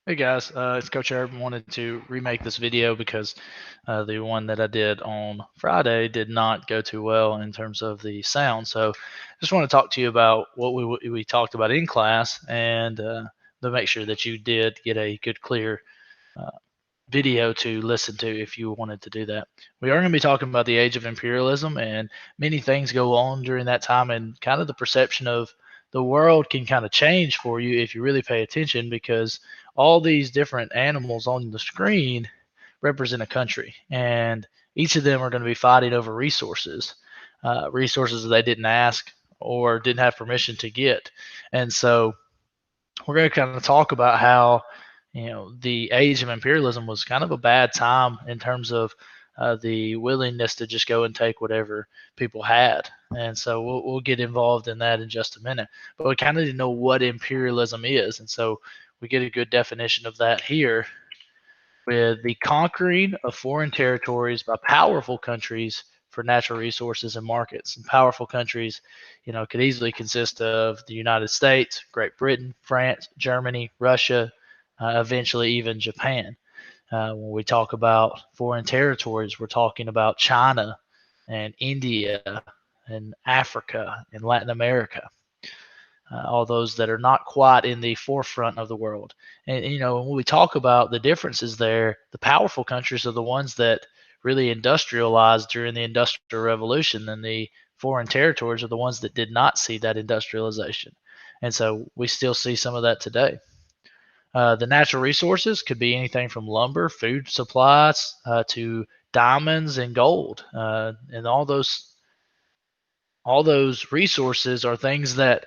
Hey guys, it's Coach Herb. Wanted to remake this video because the one that I did on Friday did not go too well in terms of the sound. So, just want to talk to you about what we talked about in class, and to make sure that you did get a good, clear uh, video to listen to if you wanted to do that. We are going to be talking about the age of imperialism, and many things go on during that time, and kind of the perception of the world can kind of change for you if you really pay attention, because all these different animals on the screen represent a country, and each of them are going to be fighting over resources, resources that they didn't ask or didn't have permission to get. And so we're going to kind of talk about how the age of imperialism was kind of a bad time in terms of the willingness to just go and take whatever people had. And so we'll get involved in that in just a minute. But we kind of need to know what imperialism is. And so we get a good definition of that here with the conquering of foreign territories by powerful countries for natural resources and markets. And powerful countries, could easily consist of the United States, Great Britain, France, Germany, Russia, eventually even Japan. When we talk about foreign territories, we're talking about China and India and Africa and Latin America, all those that are not quite in the forefront of the world. And when we talk about the differences there, the powerful countries are the ones that really industrialized during the Industrial Revolution, and the foreign territories are the ones that did not see that industrialization. And so we still see some of that today. The natural resources could be anything from lumber, food supplies, to diamonds and gold, and all those resources are things that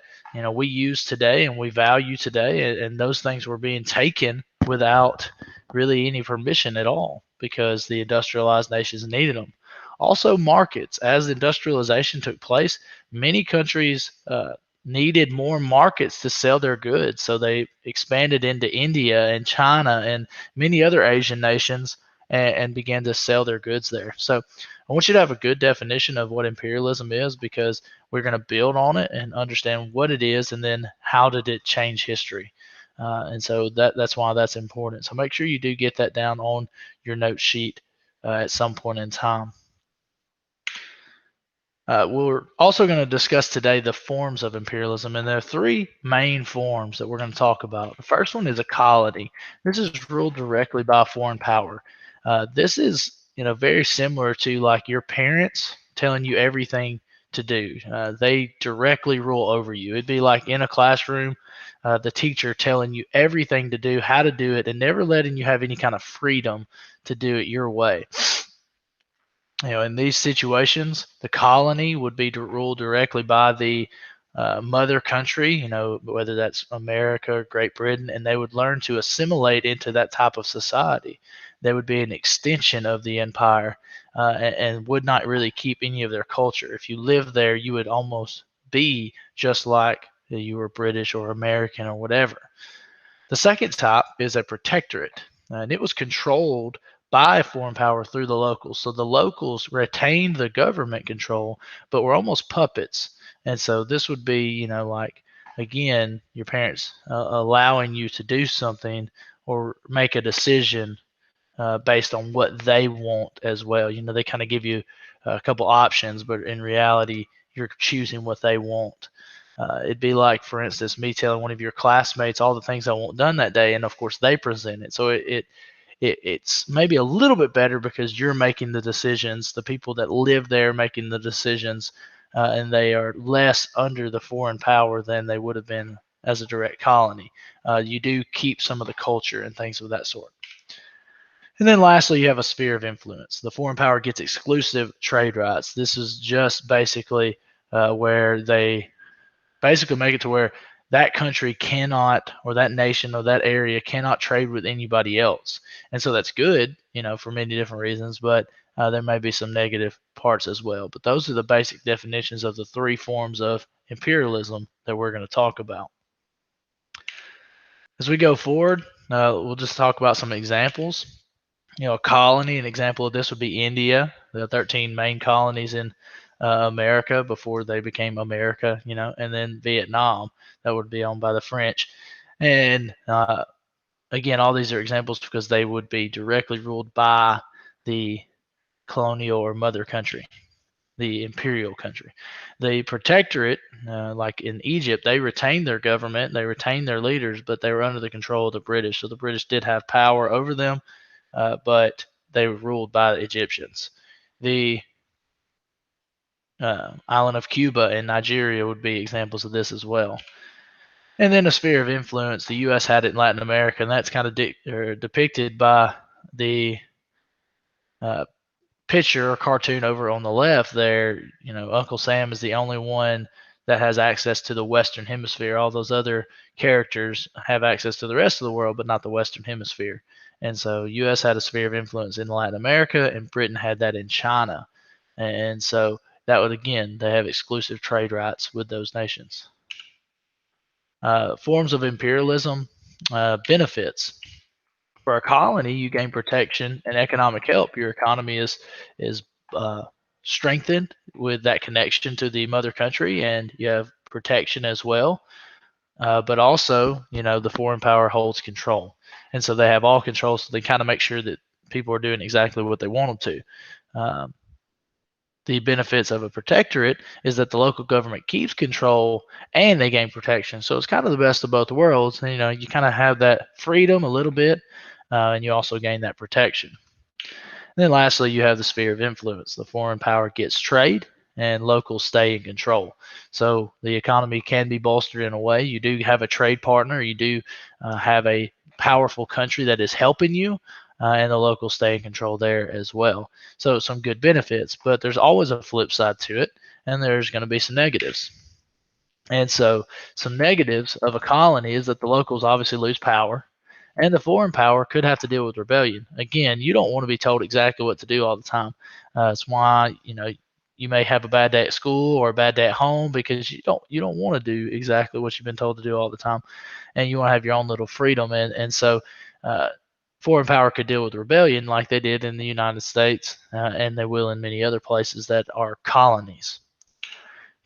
we use today and we value today, and those things were being taken without really any permission at all because the industrialized nations needed them. Also, markets. As industrialization took place, many countries needed more markets to sell their goods, so they expanded into India and China and many other Asian nations, and began to sell their goods there. So I want you to have a good definition of what imperialism is, because we're going to build on it and understand what it is, and then how did it change history. And so that's why that's important. So make sure you do get that down on your note sheet at some point in time. We're also going to discuss today the forms of imperialism, and there are three main forms that we're going to talk about. The first one is a colony. This is ruled directly by a foreign power. This is very similar to like your parents telling you everything to do. They directly rule over you. It'd be like in a classroom, the teacher telling you everything to do, how to do it, and never letting you have any kind of freedom to do it your way. In these situations, the colony would be ruled directly by the mother country, whether that's America or Great Britain, and they would learn to assimilate into that type of society. They would be an extension of the empire, and would not really keep any of their culture. If you lived there, you would almost be just like you were British or American or whatever. The second type is a protectorate, and it was controlled by a foreign power through the locals. So the locals retained the government control, but were almost puppets. And so this would be, like, again, your parents allowing you to do something or make a decision based on what they want as well. They kind of give you a couple options, but in reality, you're choosing what they want. It'd be like, for instance, me telling one of your classmates all the things I want done that day, and of course they present it. So it's maybe a little bit better because you're making the decisions. The people that live there making the decisions, and they are less under the foreign power than they would have been as a direct colony. You do keep some of the culture and things of that sort. And then lastly, you have a sphere of influence. The foreign power gets exclusive trade rights. This is just basically where they basically make it to where that country cannot, or that nation or that area cannot trade with anybody else. And so that's good, for many different reasons, but there may be some negative parts as well. But those are the basic definitions of the three forms of imperialism that we're going to talk about. As we go forward, we'll just talk about some examples. A colony, an example of this would be India, the 13 main colonies in America before they became America, and then Vietnam, that would be owned by the French. And again, all these are examples because they would be directly ruled by the colonial or mother country, the imperial country. The protectorate, like in Egypt, they retained their government, they retained their leaders, but they were under the control of the British. So the British did have power over them, but they were ruled by the Egyptians. The island of Cuba and Nigeria would be examples of this as well. And then a sphere of influence, the U.S. had it in Latin America, and that's kind of depicted by the uh, picture or cartoon over on the left there. You know, Uncle Sam is the only one that has access to the Western Hemisphere. All those other characters have access to the rest of the world, but not the Western Hemisphere. And so, U.S. had a sphere of influence in Latin America, and Britain had that in China. And so, that would again, they have exclusive trade rights with those nations. Forms of imperialism, benefits. For a colony, you gain protection and economic help. Your economy is uh, strengthened with that connection to the mother country, and you have protection as well. But also, you know, the foreign power holds control, and so they have all control. So they kind of make sure that people are doing exactly what they want them to. The benefits of a protectorate is that the local government keeps control and they gain protection. So it's kind of the best of both worlds. And, you know, you kind of have that freedom a little bit, and you also gain that protection. And then lastly, you have the sphere of influence. The foreign power gets trade and locals stay in control. So the economy can be bolstered in a way. You do have a trade partner. You do have a powerful country that is helping you, and the locals stay in control there as well. So some good benefits, but there's always a flip side to it, and there's going to be some negatives. And so some negatives of a colony is that the locals obviously lose power, and the foreign power could have to deal with rebellion. Again, you don't want to be told exactly what to do all the time. It's why, you know, you may have a bad day at school or a bad day at home because you don't want to do exactly what you've been told to do all the time, and you want to have your own little freedom. And so uh, foreign power could deal with rebellion like they did in the United States, and they will in many other places that are colonies.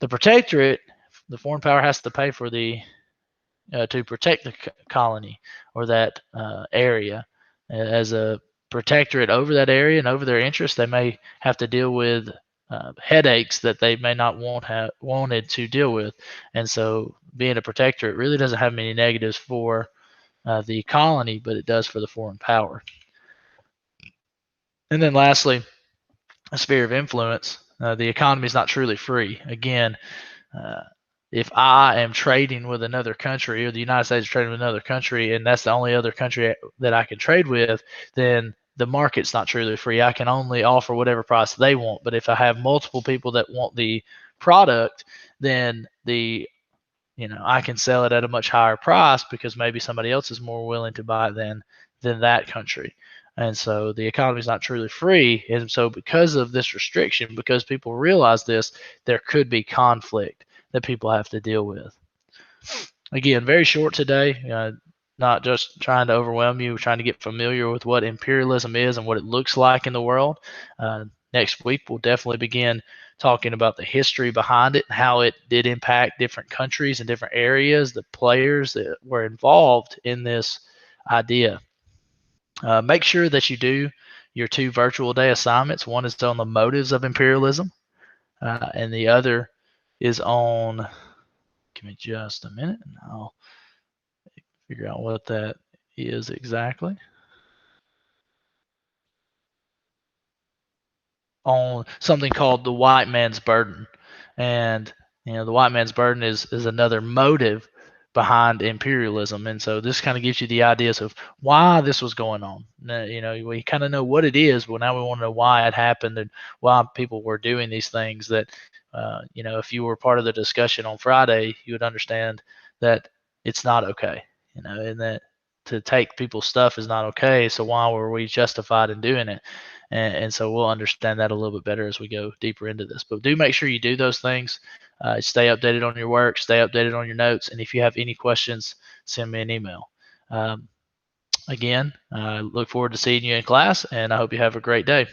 The protectorate, the foreign power has to pay for the to protect the colony or that area. As a protectorate over that area and over their interests, they may have to deal with headaches that they may not wanted to deal with. And so, being a protectorate really doesn't have many negatives for the colony, but it does for the foreign power. And then lastly, a sphere of influence. The economy is not truly free. Again, if I am trading with another country or the United States is trading with another country and that's the only other country that I can trade with, then the market's not truly free. I can only offer whatever price they want. But if I have multiple people that want the product, then I can sell it at a much higher price because maybe somebody else is more willing to buy it than that country. And so the economy is not truly free. And so because of this restriction, because people realize this, there could be conflict that people have to deal with. Again, very short today, not just trying to overwhelm you, trying to get familiar with what imperialism is and what it looks like in the world. Next week, we'll definitely begin talking about the history behind it, how it did impact different countries and different areas, the players that were involved in this idea. Make sure that you do your 2 virtual day assignments. One is on the motives of imperialism, and the other is on, give me just a minute and I'll figure out what that is exactly. On something called the white man's burden. And the white man's burden is another motive behind imperialism. And so this kind of gives you the ideas of why this was going on. We kind of know what it is, but now we want to know why it happened and why people were doing these things that, if you were part of the discussion on Friday, you would understand that it's not okay, and that to take people's stuff is not okay. So why were we justified in doing it? And so we'll understand that a little bit better as we go deeper into this. But do make sure you do those things. Stay updated on your work, stay updated on your notes, and if you have any questions, send me an email. Again, I look forward to seeing you in class, and I hope you have a great day.